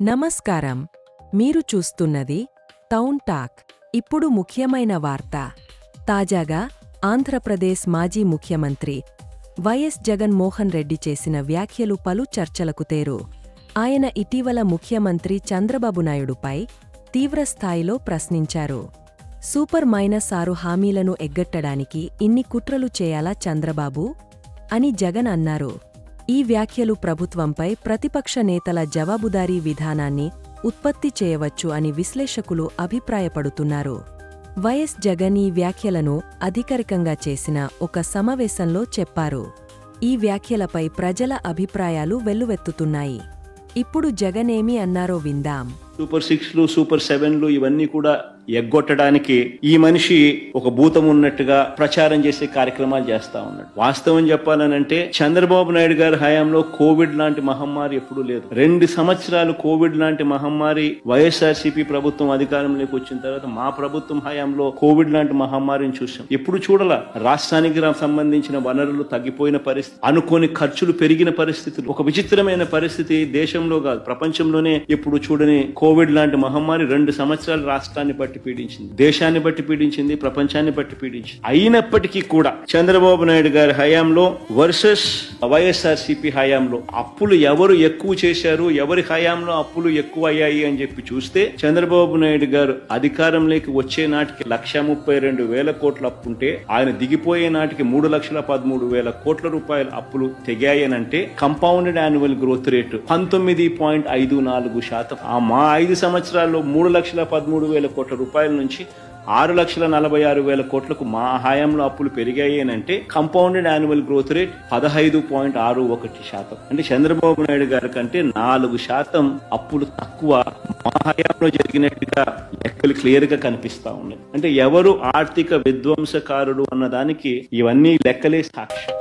నమస్కారం. మీరు చూస్తున్నది టౌన్ టాక్. ఇప్పుడు ముఖ్యమైన వార్త. తాజాగా ఆంధ్రప్రదేశ్ మాజీ ముఖ్యమంత్రి వైఎస్ జగన్మోహన్ రెడ్డి చేసిన వ్యాఖ్యలు పలు చర్చలకు తేరు. ఆయన ఇటీవల ముఖ్యమంత్రి చంద్రబాబు నాయుడుపై తీవ్రస్థాయిలో ప్రశ్నించారు. సూపర్ -6 హామీలను ఎగ్గట్టడానికి ఇన్ని కుట్రలు చేయాలా చంద్రబాబు అని జగన్ అన్నారు. ఈ వ్యాఖ్యలు ప్రభుత్వంపై ప్రతిపక్ష నేతల జవాబుదారీ విధానాన్ని ఉత్పత్తి చేయవచ్చు అని విశ్లేషకులు అభిప్రాయపడుతున్నారు. వైఎస్ జగన్ ఈ వ్యాఖ్యలను అధికారికంగా చేసిన ఒక సమావేశంలో చెప్పారు. ఈ వ్యాఖ్యలపై ప్రజల అభిప్రాయాలు వెల్లువెత్తుతున్నాయి. ఇప్పుడు జగన్ ఏమి అన్నారో విందాం. సూపర్ 6లు సూపర్ 7లు ఇవన్నీ కూడా ఎగ్గొట్టడానికి ఈ మనిషి ఒక భూతం ఉన్నట్టుగా ప్రచారం చేసే కార్యక్రమాలు చేస్తా ఉన్నాడు. వాస్తవం చెప్పాలనంటే చంద్రబాబు నాయుడు గారి హయాంలో కోవిడ్ లాంటి మహమ్మారి ఎప్పుడూ లేదు. 2 సంవత్సరాలు కోవిడ్ లాంటి మహమ్మారి వైఎస్ఆర్సీపీ ప్రభుత్వం అధికారంలోకి వచ్చిన తర్వాత మా ప్రభుత్వం హయాంలో కోవిడ్ లాంటి మహమ్మారిని చూసాం. ఎప్పుడు చూడాల రాష్ట్రానికి సంబంధించిన వనరులు తగ్గిపోయిన పరిస్థితి, అనుకోని ఖర్చులు పెరిగిన పరిస్థితులు, ఒక విచిత్రమైన పరిస్థితి దేశంలో కాదు ప్రపంచంలోనే ఎప్పుడు చూడని కోవిడ్ లాంటి మహమ్మారి 2 సంవత్సరాలు రాష్ట్రాన్ని బట్టి పీడించింది, దేశాన్ని బట్టి పీడించింది, ప్రపంచాన్ని బట్టి పీడించింది. అయినప్పటికీ కూడా చంద్రబాబు నాయుడు గారి హయాంలో వర్సెస్ వైఎస్ఆర్సీపీ హయాంలో అప్పులు ఎవరు ఎక్కువ చేశారు, ఎవరి హయాంలో అప్పులు ఎక్కువ అయ్యాయి అని చెప్పి చూస్తే చంద్రబాబు నాయుడు గారు అధికారంలోకి వచ్చే నాటికి 1,32,000 కోట్ల అప్పు ఉంటే ఆయన దిగిపోయే నాటికి 3,13,000 కోట్ల రూపాయల అప్పులు తెగాయనంటే కంపౌండెడ్ యాన్యువల్ గ్రోత్ రేటు 19.54%. మా 5 సంవత్సరాల్లో 3,13,000 కోట్ల రూపాయల నుంచి 6,46,000 కోట్లకు మా హయాంలో అప్పులు పెరిగాయి అంటే కంపౌండెడ్ యాన్యువల్ గ్రోత్ రేట్ 15.61%. అంటే చంద్రబాబు నాయుడు గారి కంటే 4% అప్పులు తక్కువ మా హయాంలో జరిగినట్టుగా లెక్కలు క్లియర్ గా కనిపిస్తా ఉన్నాయి. అంటే ఎవరు ఆర్థిక విధ్వంసకారుడు అన్నదానికి ఇవన్నీ లెక్కలే సాక్ష్యం.